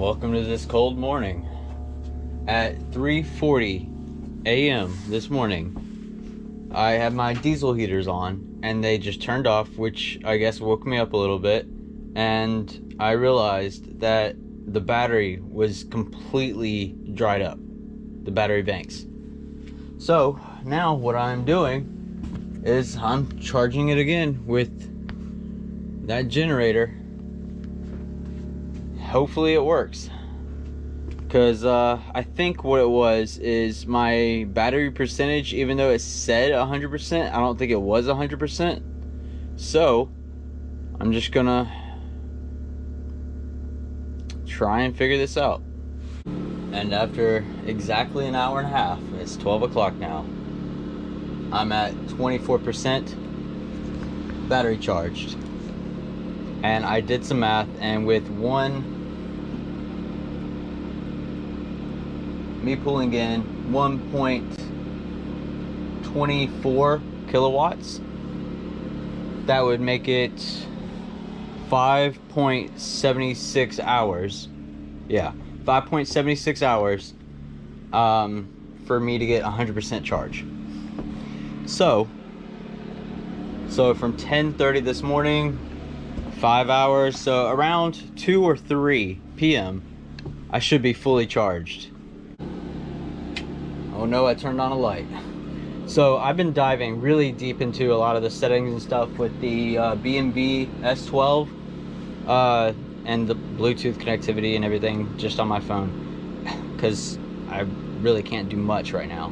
Welcome to this cold morning. At 3:40 a.m. this morning, I have my diesel heaters on and they just turned off, which I guess woke me up a little bit, and I realized that the battery was completely dried up, the battery banks. So now what I'm doing is I'm charging it again with that generator. Hopefully it works, because I think what it was is my battery percentage, even though it said 100%, I don't think it was 100%. So I'm just gonna try and figure this out. And after exactly an hour and a half, it's 12 o'clock now, I'm at 24% battery charged. And I did some math, and with me pulling in 1.24 kilowatts, that would make it 5.76 hours. Yeah, 5.76 hours for me to get 100% charge. So from 10:30 this morning, 5 hours, so around 2 or 3 p.m. I should be fully charged. Oh no, I turned on a light. So I've been diving really deep into a lot of the settings and stuff with the B&B S12 and the Bluetooth connectivity and everything just on my phone, because I really can't do much right now.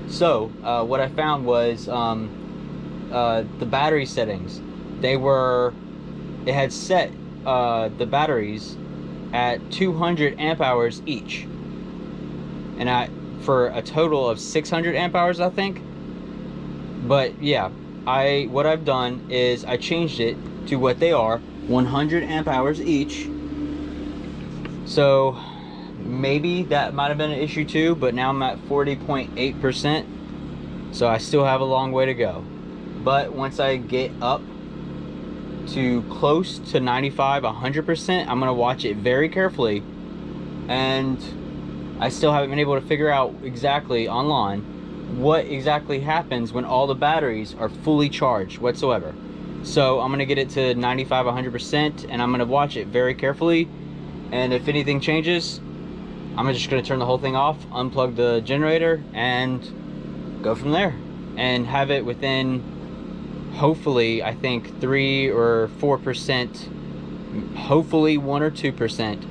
So what I found was the battery settings. It had set the batteries at 200 amp hours each, and for a total of 600 amp hours, I think. But yeah, what I've done is I changed it to what they are, 100 amp hours each. So maybe that might have been an issue too, but now I'm at 40.8%, so I still have a long way to go. But once I get up to close to 95-100%, I'm gonna watch it very carefully. And I still haven't been able to figure out exactly online what exactly happens when all the batteries are fully charged whatsoever. So I'm gonna get it to 95-100%, and I'm gonna watch it very carefully, and if anything changes, I'm just gonna turn the whole thing off, unplug the generator, and go from there, and have it within, hopefully, I think 3 or 4%, hopefully 1 or 2%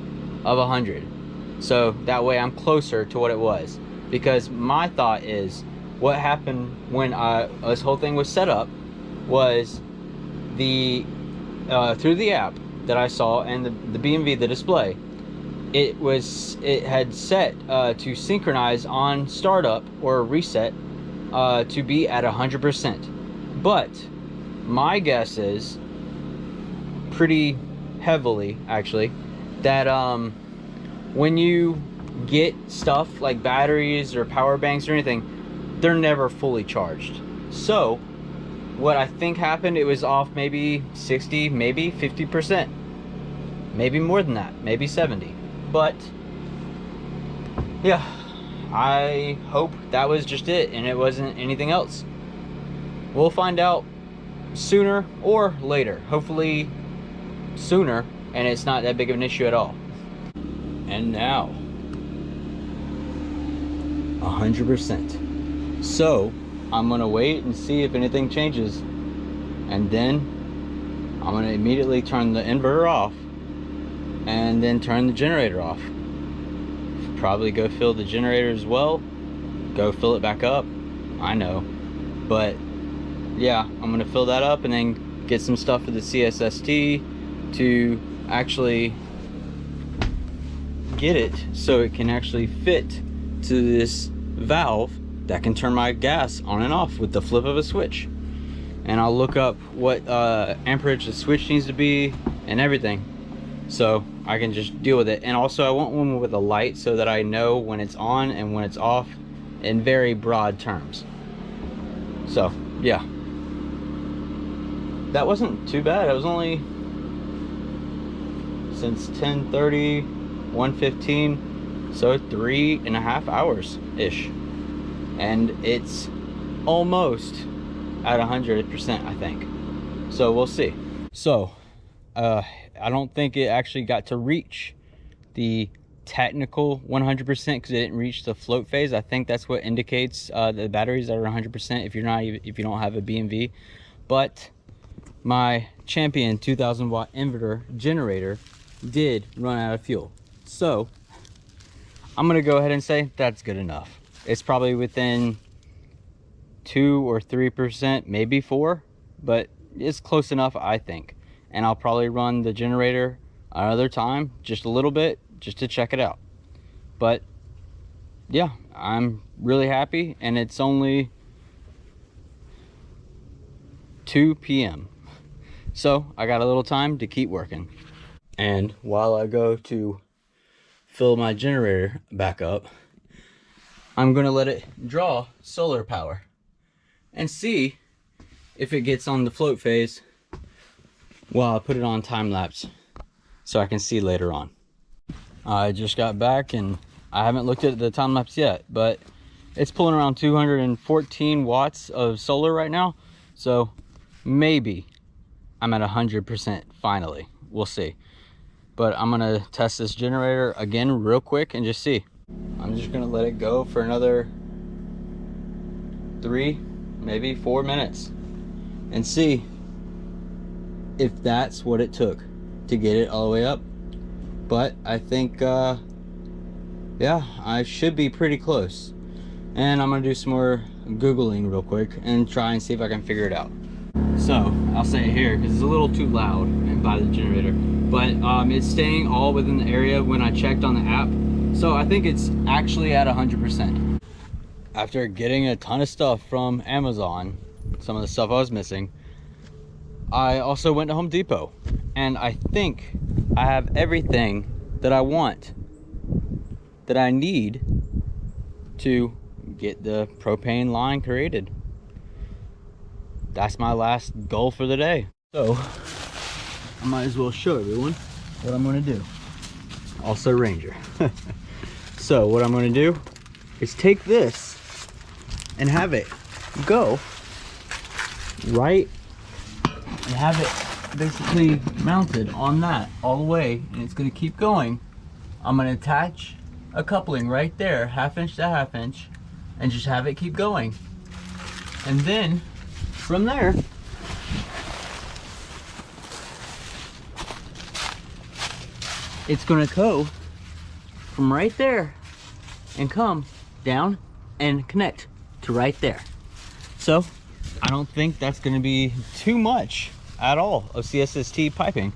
of 100. So that way I'm closer to what it was. Because my thought is, what happened when this whole thing was set up was through the app that I saw and the B&V, the display, it had set to synchronize on startup or reset to be at 100%. But my guess is, pretty heavily actually, that when you get stuff like batteries or power banks or anything, they're never fully charged. So what I think happened, it was off maybe 60, maybe 50%, maybe more than that, maybe 70. But yeah, I hope that was just it and it wasn't anything else. We'll find out sooner or later. Hopefully sooner, and it's not that big of an issue at all. And now 100%. So I'm gonna wait and see if anything changes, and then I'm gonna immediately turn the inverter off and then turn the generator off. Probably go fill the generator as well, go fill it back up, I know, but yeah, I'm gonna fill that up and then get some stuff for the CSST to actually get it so it can actually fit to this valve that can turn my gas on and off with the flip of a switch. And I'll look up what amperage the switch needs to be and everything, so I can just deal with it. And also I want one with a light so that I know when it's on and when it's off in very broad terms. So yeah, that wasn't too bad. It was only, since 10:30, 1:15, so 3.5 hours ish, and it's almost at 100%, I think. So we'll see. So I don't think it actually got to reach the technical 100% because it didn't reach the float phase. I think that's what indicates the batteries are 100% if you don't have a BMV. But my Champion 2000 watt inverter generator did run out of fuel, so I'm gonna go ahead and say that's good enough. It's probably within 2 or 3%, maybe 4, but it's close enough, I think. And I'll probably run the generator another time, just a little bit, just to check it out. But yeah, I'm really happy, and it's only 2 p.m. so I got a little time to keep working. And while I go to fill my generator back up, I'm gonna let it draw solar power and see if it gets on the float phase while I put it on time lapse so I can see later on. I just got back and I haven't looked at the time lapse yet, but it's pulling around 214 watts of solar right now, so maybe I'm at 100% finally. We'll see. But I'm gonna test this generator again real quick and just see. I'm just gonna let it go for another 3, maybe 4 minutes and see if that's what it took to get it all the way up. But I think yeah, I should be pretty close. And I'm gonna do some more Googling real quick and try and see if I can figure it out. So I'll say it here because it's a little too loud by the generator, but it's staying all within the area when I checked on the app. So I think it's actually at 100%. After getting a ton of stuff from Amazon, some of the stuff I was missing, I also went to Home Depot, and I think I have everything that I want, that I need to get the propane line created. That's my last goal for the day. So I might as well show everyone what I'm gonna do. Also Ranger. So what I'm gonna do is take this and have it go right and have it basically mounted on that all the way, and it's gonna keep going. I'm gonna attach a coupling right there, 1/2 inch to 1/2 inch, and just have it keep going. And then from there, it's gonna go from right there and come down and connect to right there. So I don't think that's gonna be too much at all of CSST piping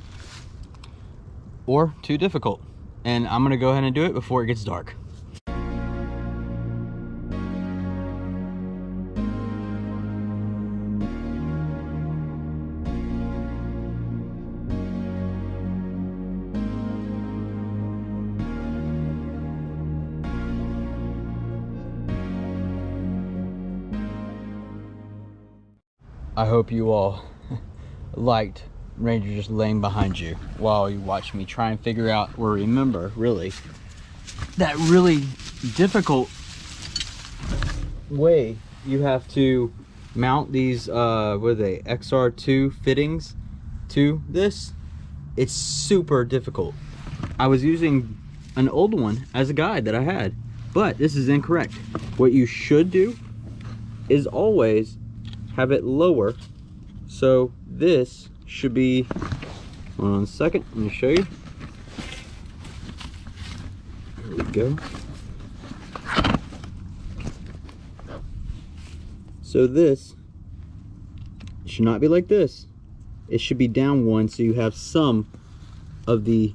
or too difficult. And I'm gonna go ahead and do it before it gets dark. I hope you all liked Ranger just laying behind you while you watch me try and figure out, or remember really, that really difficult way you have to mount these what are they, XR2 fittings to this. It's super difficult. I was using an old one as a guide that I had, but this is incorrect. What you should do is always have it lower, so this should be, hold on a second, let me show you. There we go. So this should not be like this. It should be down one, so you have some of the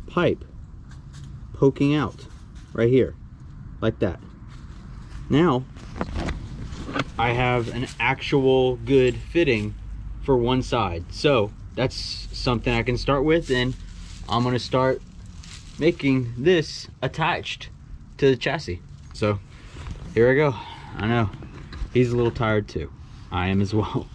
pipe poking out right here, like that. Now I have an actual good fitting for one side, so that's something I can start with, and I'm gonna start making this attached to the chassis. So here I go. I know he's a little tired too. I am as well.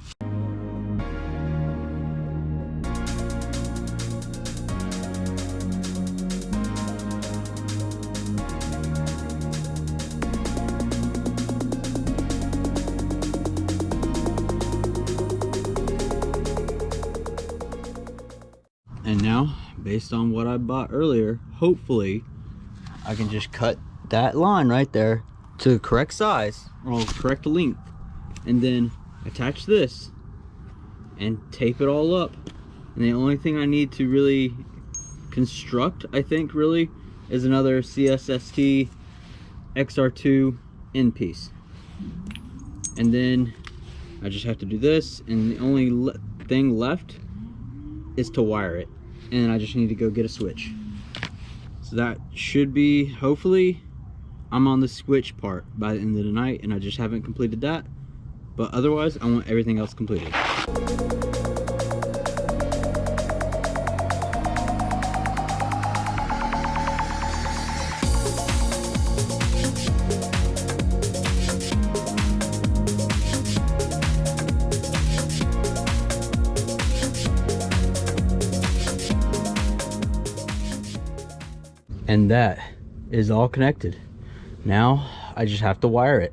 based on what I bought earlier, hopefully I can just cut that line right there to the correct size or correct length, and then attach this and tape it all up. And the only thing I need to really construct, I think, really, is another CSST XR2 end piece. And then I just have to do this, and the only thing left is to wire it. And I just need to go get a switch. So that should be, hopefully, I'm on the switch part by the end of the night, and I just haven't completed that. But otherwise, I want everything else completed. And that is all connected. Now I just have to wire it,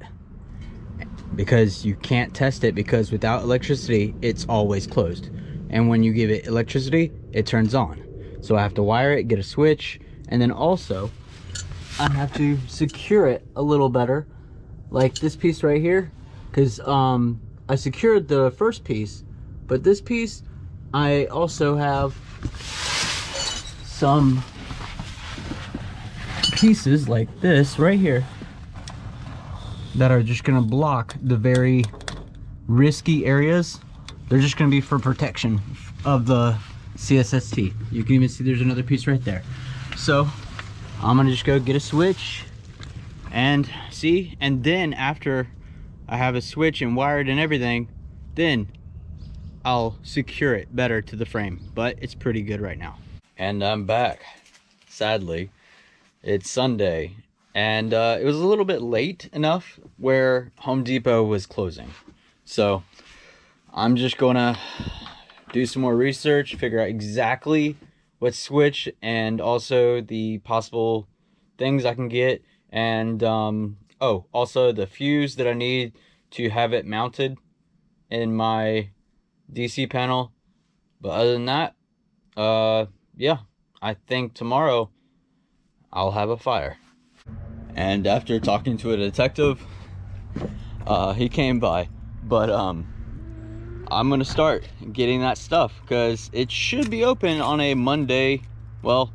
because you can't test it, because without electricity it's always closed, and when you give it electricity it turns on. So I have to wire it, get a switch, and then also I have to secure it a little better, like this piece right here, because I secured the first piece, but this piece I also have some pieces like this right here that are just gonna block the very risky areas. They're just gonna be for protection of the CSST. You can even see there's another piece right there. So I'm gonna just go get a switch and see, and then after I have a switch and wired and everything, then I'll secure it better to the frame. But it's pretty good right now. And I'm back. Sadly, it's Sunday, and it was a little bit late enough where Home Depot was closing. So I'm just gonna do some more research, figure out exactly what switch and also the possible things I can get, and oh, also the fuse that I need to have it mounted in my DC panel. But other than that, yeah, I think tomorrow I'll have a fire. And after talking to a detective, he came by, but I'm gonna start getting that stuff, because it should be open on a Monday. Well,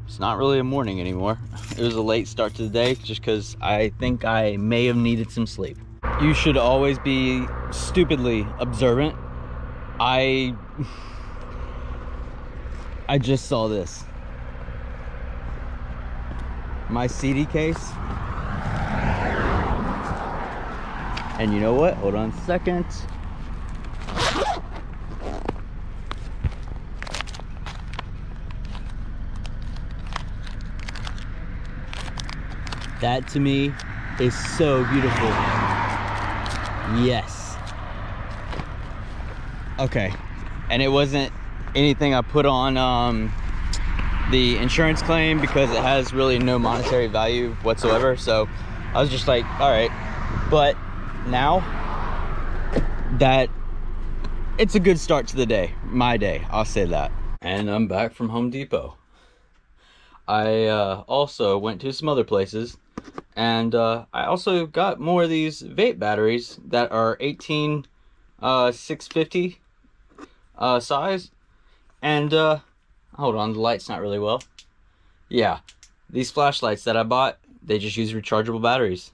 it's not really a morning anymore. It was a late start to the day, just because I think I may have needed some sleep. You should always be stupidly observant. I just saw this. My CD case. And you know what? Hold on a second. That to me is so beautiful. Yes. Okay. And it wasn't anything I put on the insurance claim, because it has really no monetary value whatsoever. So I was just like, all right. But now that it's a good start to the day, my day, I'll say that. And I'm back from Home Depot. I also went to some other places, and I also got more of these vape batteries that are 18 650 size. And hold on, the light's not really well. Yeah, these flashlights that I bought, they just use rechargeable batteries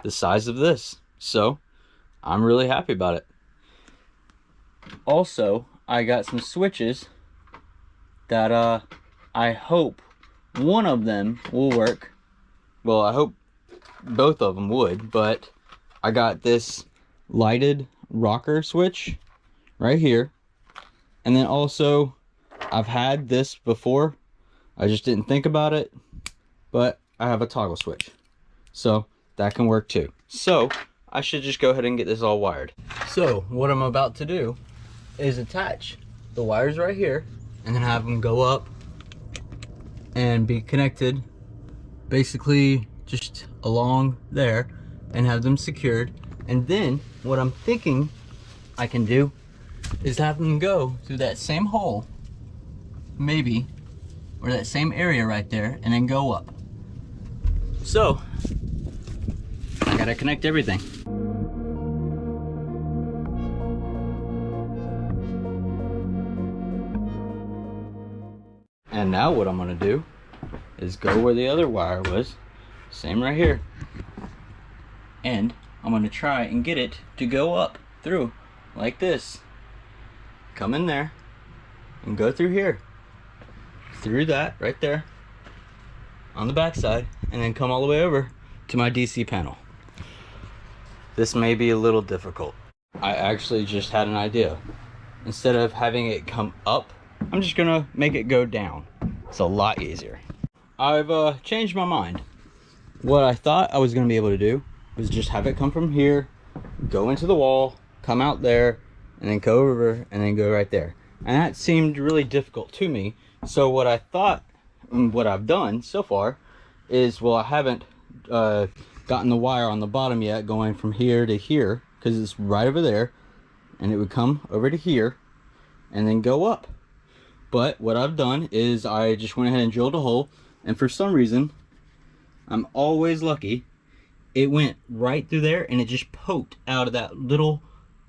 the size of this. So I'm really happy about it. Also, I got some switches that I hope one of them will work. Well, I hope both of them would, but I got this lighted rocker switch right here. And then also, I've had this before, I just didn't think about it, but I have a toggle switch, so that can work too. So I should just go ahead and get this all wired. So what I'm about to do is attach the wires right here, and then have them go up and be connected basically just along there, and have them secured. And then what I'm thinking I can do is have them go through that same hole, maybe or that same area right there, and then go up. So I gotta connect everything. And now what I'm gonna do is go where the other wire was, same right here, and I'm gonna try and get it to go up through like this. Come in there and go through here, through that right there on the back side, and then come all the way over to my DC panel. This may be a little difficult. I actually just had an idea. Instead of having it come up, I'm just gonna make it go down. It's a lot easier. I've changed my mind. What I thought I was gonna be able to do was just have it come from here, go into the wall, come out there, and then go over and then go right there. And that seemed really difficult to me. So what I thought, what I've done so far is, well, I haven't gotten the wire on the bottom yet going from here to here, because it's right over there, and it would come over to here and then go up. But what I've done is I just went ahead and drilled a hole, and for some reason, I'm always lucky, it went right through there and it just poked out of that little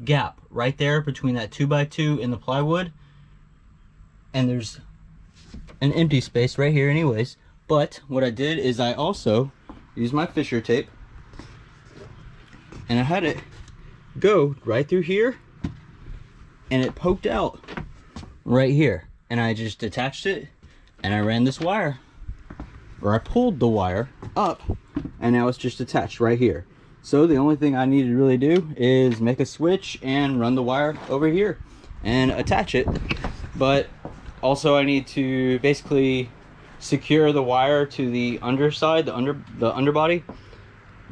gap right there between that 2x2 and the plywood. And there's an empty space right here anyways. But what I did is I also used my Fisher tape, and I had it go right through here, and it poked out right here. And I just attached it, and I ran this wire, or I pulled the wire up, and now it's just attached right here. So the only thing I need to really do is make a switch and run the wire over here and attach it. But also I need to basically secure the wire to the underside, the underbody.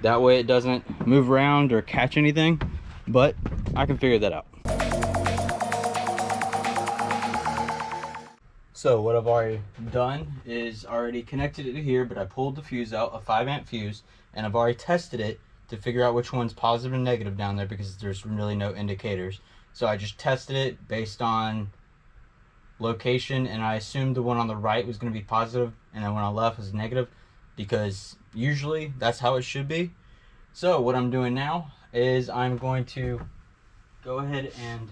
That way it doesn't move around or catch anything, but I can figure that out. So what I've already done is already connected it to here, but I pulled the fuse out, a 5-amp fuse, and I've already tested it to figure out which one's positive and negative down there, because there's really no indicators. So I just tested it based on location, and I assumed the one on the right was going to be positive and the one on the left was negative, because usually that's how it should be. So what I'm doing now is I'm going to go ahead and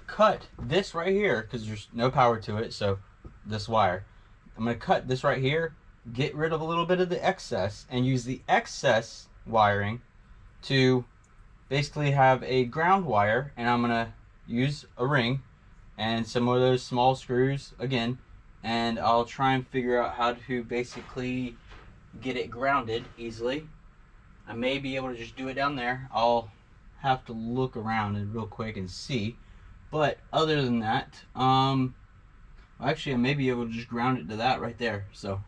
cut this right here, because there's no power to it, so this wire, I'm going to cut this right here, get rid of a little bit of the excess, and use the excess wiring to basically have a ground wire. And I'm going to use a ring and some of those small screws again, and I'll try and figure out how to basically get it grounded easily. I may be able to just do it down there. I'll have to look around and real quick and see. But other than that, actually I may be able to just ground it to that right there. So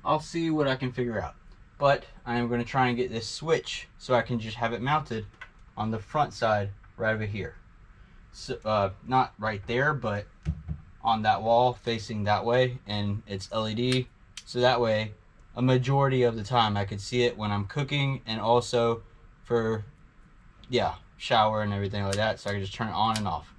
I'll see what I can figure out. But I am going to try and get this switch so I can just have it mounted on the front side right over here. So, not right there, but on that wall facing that way, and it's LED. So that way, a majority of the time I could see it when I'm cooking, and also for, yeah, shower and everything like that, so I can just turn it on and off.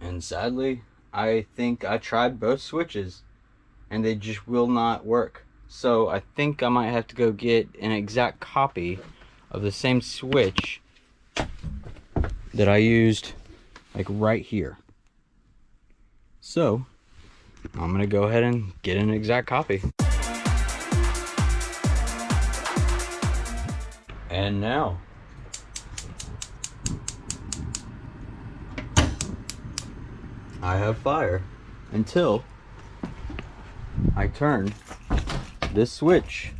And sadly, I think I tried both switches and they just will not work. So I think I might have to go get an exact copy of the same switch that I used like right here. So I'm gonna go ahead and get an exact copy. And now I have fire until I turn this switch.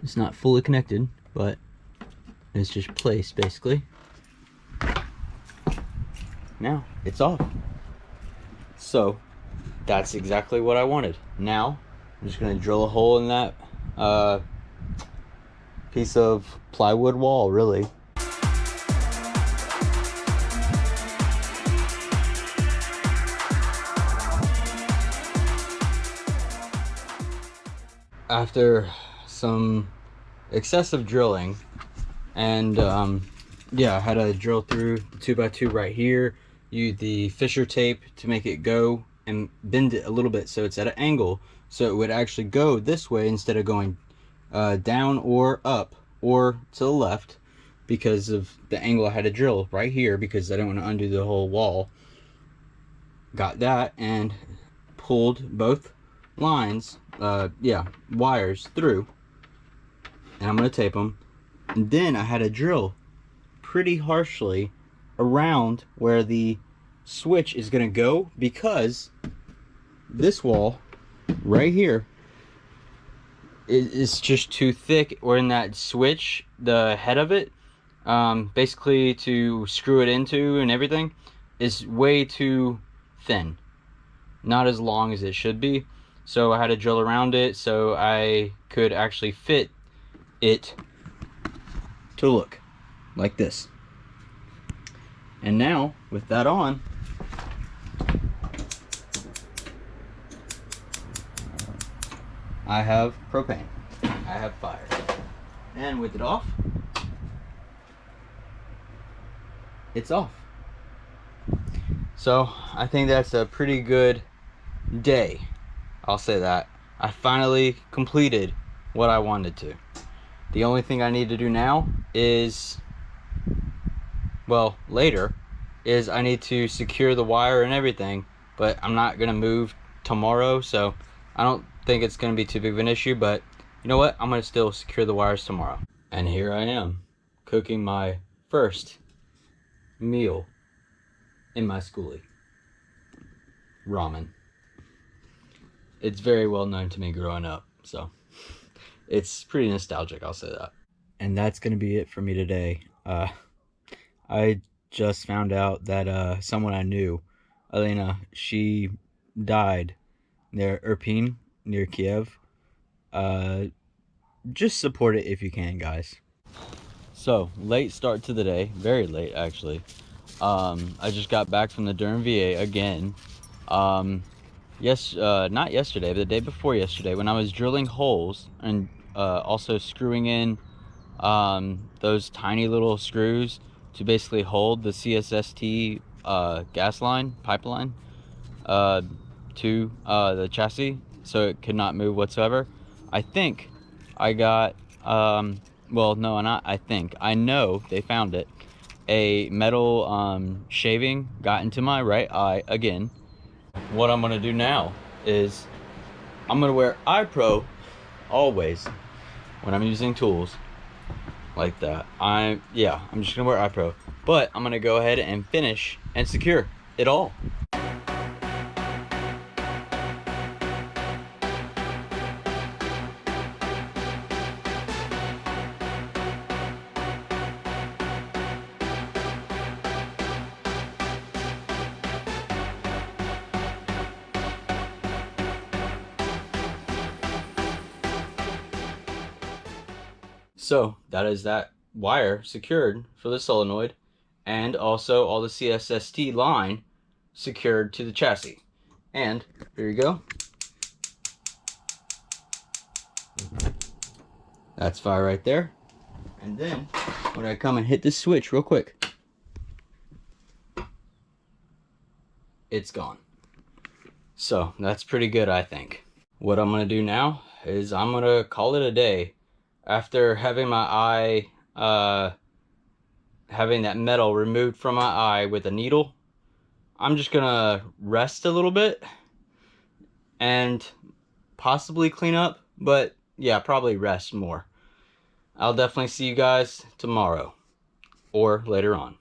It's not fully connected, but it's just placed basically. Now it's off. So that's exactly what I wanted. Now I'm just gonna drill a hole in that piece of plywood wall, really. after some excessive drilling, and yeah, I had to drill through the 2x2 right here, use the Fisher tape to make it go, and bend it a little bit so it's at an angle, so it would actually go this way instead of going down or up or to the left, because of the angle I had to drill right here, because I didn't want to undo the whole wall. Got that and pulled both lines, wires through, and I'm going to tape them. And then I had to drill pretty harshly around where the switch is going to go, because this wall right here is just too thick, or in that switch, the head of it, basically to screw it into and everything, is way too thin, not as long as it should be. So I had to drill around it so I could actually fit it to look like this. And now with that on, I have propane, I have fire, and with it off, it's off. So I think that's a pretty good day, I'll say that. I finally completed what I wanted to. The only thing I need to do now is, well, later, is I need to secure the wire and everything, but I'm not gonna move tomorrow, so I don't think it's gonna be too big of an issue. But you know what, I'm gonna still secure the wires tomorrow. And here I am, cooking my first meal in my Skoolie. Ramen. It's very well known to me growing up, so it's pretty nostalgic, I'll say that. And that's gonna be it for me today. I just found out that someone I knew, Elena, she died near Irpin, near Kiev. Just support it if you can, guys. So, late start to the day, very late actually. I just got back from the Durham VA again. Not yesterday, but the day before yesterday, when I was drilling holes and also screwing in those tiny little screws to basically hold the CSST gas line, pipeline, to the chassis so it could not move whatsoever. I think I got, well, no, not I think, I know they found it. A metal shaving got into my right eye again. What I'm gonna do now is I'm gonna wear eye-pro always when I'm using tools like that. I'm just gonna wear eye-pro, but I'm gonna go ahead and finish and secure it all. So that is that wire secured for the solenoid, and also all the CSST line secured to the chassis. And here you go. That's fire right there. And then when I come and hit this switch real quick, it's gone. So that's pretty good, I think. What I'm gonna do now is I'm gonna call it a day. After having my eye, having that metal removed from my eye with a needle, I'm just gonna rest a little bit and possibly clean up, but yeah, probably rest more. I'll definitely see you guys tomorrow or later on.